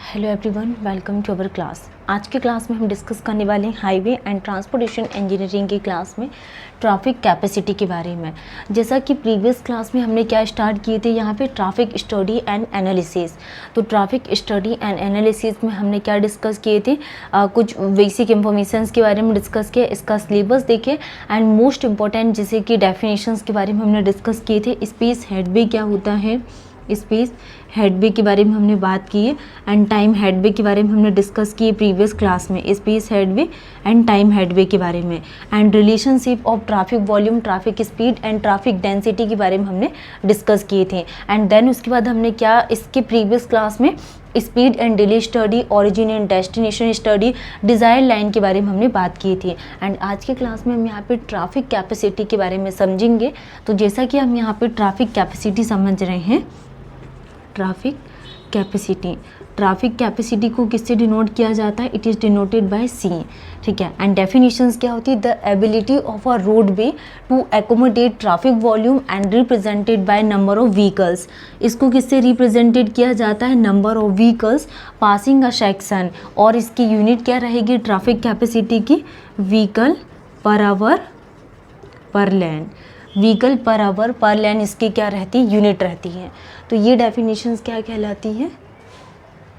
Hello everyone, welcome to our class. आज के class में हम डिस्कस करने वाले हैं हाईवे एंड ट्रांसपोर्टेशन इंजीनियरिंग की क्लास में ट्रैफिक कैपेसिटी के बारे में। जैसा कि प्रीवियस क्लास में हमने क्या स्टार्ट किए थे, यहाँ पे ट्रैफिक स्टडी एंड एनालिसिस। तो ट्रैफिक स्टडी एंड एनालिसिस में हमने क्या डिस्कस किए थे, कुछ बेसिक इंफॉर्मेशंस के बारे में डिस्कस किया, इसका सिलेबस देखे एंड मोस्ट इंपॉर्टेंट जैसे कि डेफिनेशंस के बारे में हमने डिस्कस किए थे। स्पेस हेडवे क्या होता है, स्पेस हेडवे के बारे में हमने बात की है एंड टाइम हेडवे के बारे में हमने डिस्कस किए प्रीवियस क्लास में, space headway and time headway के बारे में। And relationship of traffic volume, traffic speed and traffic density के बारे में हमने डिस्कस किए थे। एंड देन उसके बाद हमने क्या इसके प्रीवियस क्लास में speed and delay study, origin and destination study, desire line के बारे में हमने बात की थी। एंड आज के क्लास में हम यहाँ पे ट्रैफिक कैपेसिटी के बारे में समझेंगे। तो जैसा कि हम यहाँ पे ट्रैफिक कैपेसिटी समझ रहे हैं, ट्रैफिक कैपेसिटी को किससे डिनोट किया जाता है, it is denoted by C. ठीक है। एंड डेफिनेशंस क्या होती है, the ability of a roadway to accommodate traffic volume and represented by number of vehicles. इसको किससे रिप्रेजेंटेड किया जाता है, number of vehicles passing a section. और इसकी यूनिट क्या रहेगी ट्रैफिक कैपेसिटी की, vehicle per hour per lane. Vehicle per hour per लेन इसकी क्या रहती है, यूनिट रहती है। तो ये डेफिनेशंस क्या कहलाती है,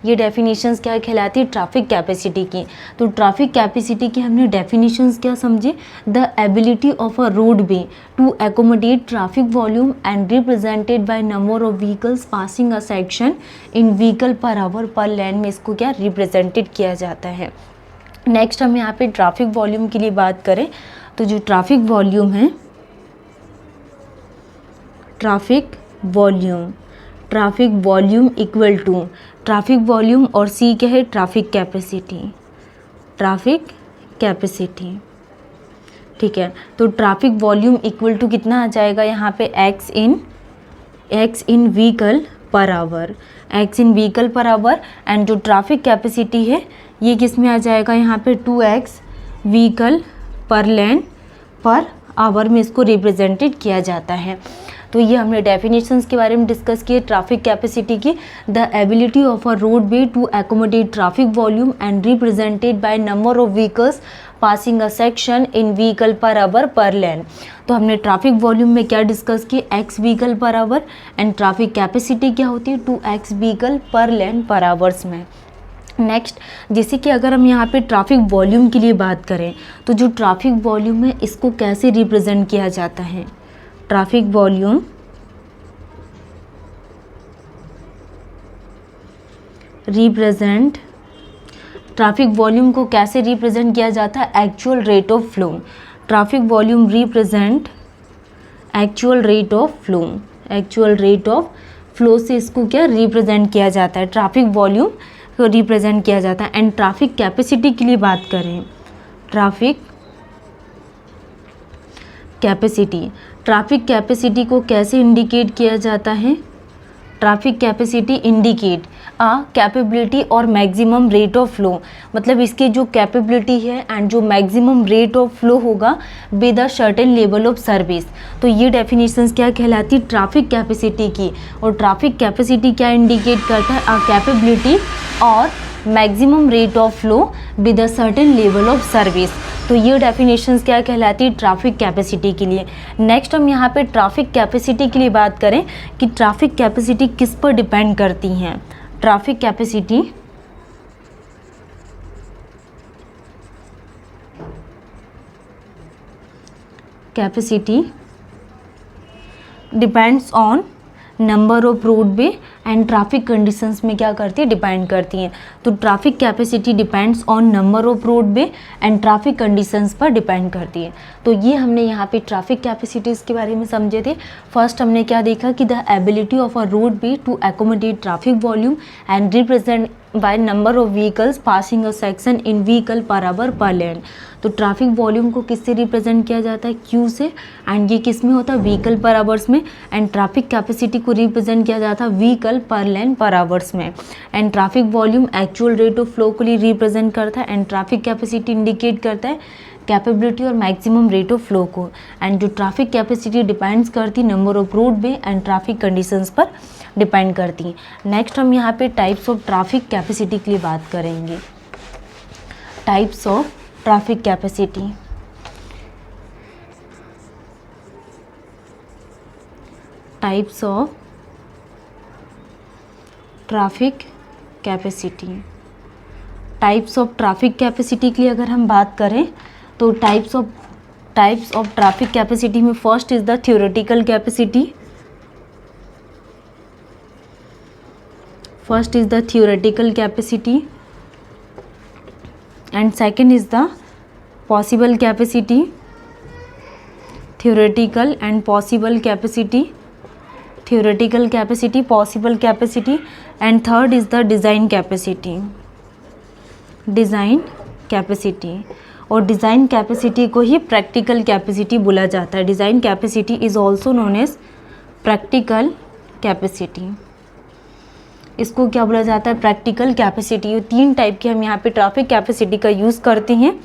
ये डेफिनेशंस क्या कहलाती है ट्रैफिक कैपेसिटी की। तो ट्रैफिक कैपेसिटी की हमने डेफिनेशंस क्या समझे, the ability of a roadway to accommodate traffic volume and represented by number of vehicles passing a section in vehicle per hour per lane में इसको क्या रिप्रेजेंटेड किया जाता है। नेक्स्ट हम यहाँ पे ट्रैफिक वॉल्यूम के लिए बात करें तो जो ट्रैफिक वॉल्यूम है, traffic volume equal to traffic volume और सी क्या है, ट्रैफिक कैपेसिटी। ठीक है। तो ट्रैफिक वॉल्यूम इक्वल टू कितना आ जाएगा यहाँ पे, x in vehicle per our, and जो ट्रैफिक कैपेसिटी है ये किस में आ जाएगा यहाँ पे, 2x व्हीकल पर लेन पर आवर में इसको रिप्रेजेंटेड किया जाता है। तो ये हमने डेफिनेशंस के बारे में डिस्कस किए ट्रैफिक कैपेसिटी की, the ability of a roadway to accommodate traffic volume and represented by number of vehicles passing a section in vehicle per hour per lane. तो हमने ट्रैफिक वॉल्यूम में क्या डिस्कस किए, x vehicle per our, and traffic capacity क्या होती है, 2x vehicle पर लेन पर आवर्स में। नेक्स्ट, जैसे कि अगर हम यहाँ पे ट्रैफिक वॉल्यूम के लिए बात करें तो जो ट्रैफिक वॉल्यूम है इसको कैसे रिप्रेजेंट किया जाता है, ट्रैफिक वॉल्यूम को कैसे रिप्रेजेंट किया जाता है, actual rate of flow. Traffic volume represent actual rate of flow से इसको क्या रिप्रेजेंट किया जाता है, ट्रैफिक वॉल्यूम को रिप्रेजेंट किया जाता है। एंड ट्रैफिक कैपेसिटी के लिए बात करें, ट्रैफिक कैपेसिटी को कैसे इंडिकेट किया जाता है, ट्रैफिक कैपेसिटी इंडिकेट आ कैपेबिलिटी और मैक्सिमम रेट ऑफ फ्लो, मतलब इसकी जो कैपेबिलिटी है एंड जो मैक्सिमम रेट ऑफ फ्लो होगा with a certain level of service. तो ये डेफिनेशंस क्या कहलाती है ट्रैफिक कैपेसिटी की। और ट्रैफिक कैपेसिटी क्या इंडिकेट करता है, आ कैपेबिलिटी और maximum rate of flow with a certain level of service. तो ये डेफिनेशंस क्या कहलाती है ट्रैफिक कैपेसिटी के लिए। नेक्स्ट हम यहाँ पे ट्रैफिक कैपेसिटी के लिए बात करें कि ट्रैफिक कैपेसिटी किस पर डिपेंड करती हैं, traffic capacity depends on number of roadway and traffic conditions में क्या करती है, डिपेंड करती हैं। तो traffic capacity depends on number of roadway and traffic conditions पर डिपेंड करती है। तो ये हमने यहाँ पे ट्रैफिक कैपेसिटीज़ के बारे में समझे थे। फर्स्ट हमने क्या देखा कि the ability of a roadway to accommodate traffic volume and represent by number of vehicles passing a section in vehicle per hour per lane. तो ट्रैफिक वॉल्यूम को किससे रिप्रेजेंट किया जाता है, Q से, एंड ये किस में होता है, व्हीकल पर आवर्स में। एंड ट्रैफिक कैपेसिटी को रिप्रेजेंट किया जाता है व्हीकल पर लेन पर आवर्स में। And traffic volume actual rate of flow को रिप्रेजेंट करता है एंड ट्रैफिक कैपेसिटी इंडिकेट करता है कैपेबिलिटी और मैक्सिमम रेट ऑफ फ्लो को। एंड जो ट्रैफिक कैपेसिटी डिपेंड्स करती number of roadway and traffic conditions पर डिपेंड करती है। नेक्स्ट हम यहाँ पे टाइप्स ऑफ ट्रैफिक कैपेसिटी के लिए बात करेंगे। Types of traffic capacity. Types of traffic capacity. Types of traffic capacity के लिए अगर हम बात करें तो टाइप्स ऑफ ट्रैफिक कैपेसिटी में first is the theoretical capacity. First is the theoretical capacity and second is the possible capacity. Theoretical and possible capacity, theoretical capacity, possible capacity, and third is the design capacity. Design capacity, और design capacity को ही practical capacity बोला जाता है। Design capacity is also known as practical capacity. इसको क्या बोला जाता है? Practical capacity. ये तीन टाइप की हम यहाँ पे ट्रैफिक कैपेसिटी का यूज़ करते हैं।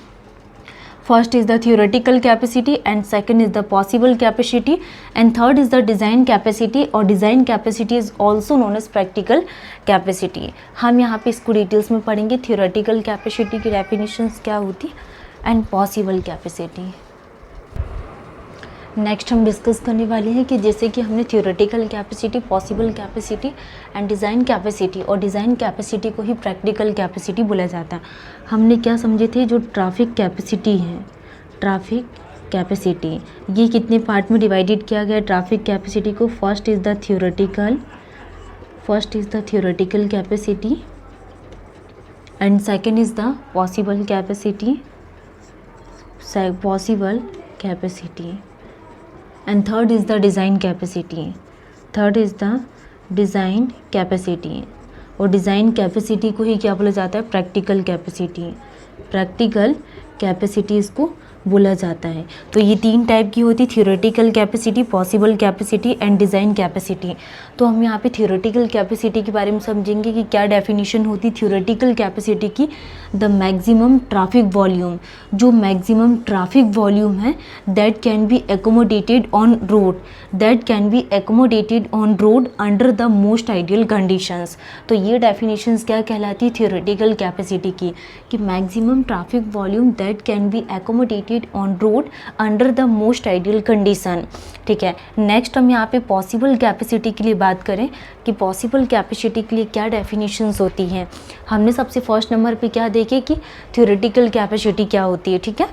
First is the theoretical capacity and second is the possible capacity and third is the design capacity, और design capacity is also known as practical capacity. हम यहाँ पे इसको डिटेल्स में पढ़ेंगे, थियोरेटिकल कैपेसिटी की डेफिनेशंस क्या होती एंड पॉसिबल कैपेसिटी। नेक्स्ट हम डिस्कस करने वाले हैं कि जैसे कि हमने theoretical capacity, possible capacity and design capacity, और डिज़ाइन कैपेसिटी को ही प्रैक्टिकल कैपेसिटी बोला जाता है। हमने क्या समझे थे? जो ट्रैफिक कैपेसिटी है, ट्रैफिक कैपेसिटी ये कितने पार्ट में डिवाइडेड किया गया ट्रैफिक कैपेसिटी को? First is the theoretical capacity and second is the possible capacity and third is the design capacity. और डिज़ाइन कैपेसिटी को ही क्या बोला जाता है? प्रैक्टिकल कैपेसिटी इसको बोला जाता है। तो ये तीन टाइप की होती, theoretical capacity, possible capacity and design capacity. तो हम यहाँ पे थियोरेटिकल कैपेसिटी के बारे में समझेंगे कि क्या डेफिनेशन होती थियोरेटिकल कैपेसिटी की। द मैक्सिमम ट्रैफिक वॉल्यूम, जो मैक्सिमम ट्रैफिक वॉल्यूम है that can B accommodated on road under the most ideal conditions. तो ये डेफिनेशंस क्या कहलाती है थियोरेटिकल कैपेसिटी की, कि maximum traffic volume that can B accommodated on road under the most ideal condition. ठीक है। नेक्स्ट हम यहाँ पे पॉसिबल कैपेसिटी के लिए बात करें कि पॉसिबल कैपेसिटी के लिए क्या डेफिनेशंस होती हैं। हमने सबसे फर्स्ट नंबर पे क्या देखे कि थियोरेटिकल कैपेसिटी क्या होती है। ठीक है।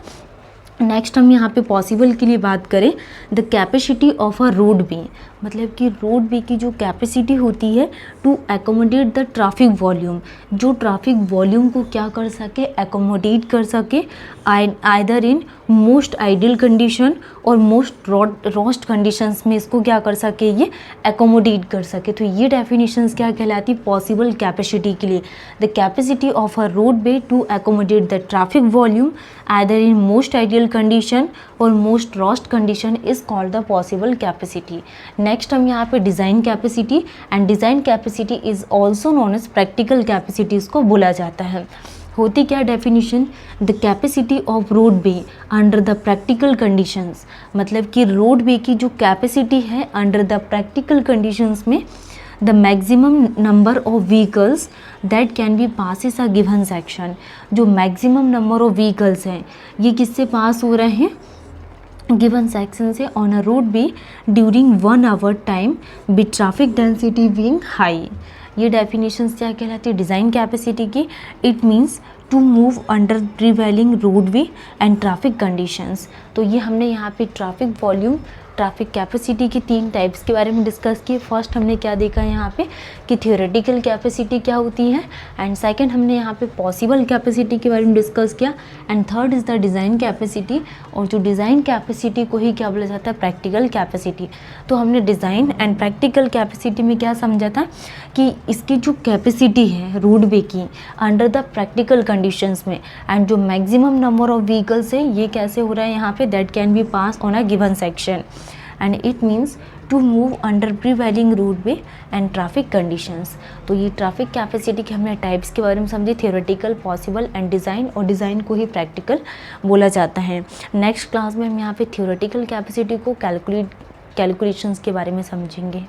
नेक्स्ट हम यहाँ पे पॉसिबल के लिए बात करें, the capacity of a roadway, मतलब कि रोड वे की जो कैपेसिटी होती है to accommodate the traffic volume, जो ट्रैफिक वॉल्यूम को क्या कर सके? एकोमोडेट कर सके, either in most ideal condition और मोस्ट रोस्ट कंडीशंस में इसको क्या कर सके? ये एकोमोडेट कर सके। तो ये डेफिनेशंस क्या कहलाती? पॉसिबल कैपेसिटी के लिए, the capacity of a roadway to accommodate the traffic volume either in most ideal condition और most worst condition is called the possible capacity. Next हम यहाँ पे design capacity, and design capacity is also known as practical capacity इसको बोला जाता है। होती क्या definition? The capacity of roadway under the practical conditions, मतलब कि रोड वे की जो कैपेसिटी है अंडर द प्रैक्टिकल कंडीशंस में, the maximum number of vehicles that can be passes a given section. जो मैक्सिमम नंबर ऑफ व्हीकल्स हैं ये किससे पास हो रहे हैं? गिवन सेक्शन से on a roadway during 1 hour time with traffic density being high. ये definitions क्या कहलाती है डिज़ाइन कैपेसिटी की? It means to move under prevailing roadway and traffic conditions. तो ये हमने यहाँ पे ट्रैफिक वॉल्यूम, ट्रैफिक कैपेसिटी की तीन टाइप्स के बारे में डिस्कस किए। फर्स्ट हमने क्या देखा यहाँ पे कि थियोरेटिकल कैपेसिटी क्या होती है, एंड सेकंड हमने यहाँ पे पॉसिबल कैपेसिटी के बारे में डिस्कस किया, and third is the design capacity, और जो डिज़ाइन कैपेसिटी को ही क्या बोला जाता है? Practical capacity. तो हमने डिज़ाइन एंड प्रैक्टिकल कैपेसिटी में क्या समझा था कि इसकी जो कैपेसिटी है रोड वे की अंडर द प्रैक्टिकल कंडीशंस में, एंड जो मैक्सिमम नंबर ऑफ व्हीकल्स है ये कैसे हो रहा है यहाँ पे? That can be pass on a given section, and it means to move under prevailing roadway and traffic conditions. तो ये ट्रैफिक कैपेसिटी के हमने टाइप्स के बारे में समझे, थियोरेटिकल, पॉसिबल एंड डिज़ाइन, और डिज़ाइन को ही प्रैक्टिकल बोला जाता है। नेक्स्ट क्लास में हम यहाँ पे थियोरेटिकल कैपेसिटी को कैलकुलेशंस के बारे में समझेंगे।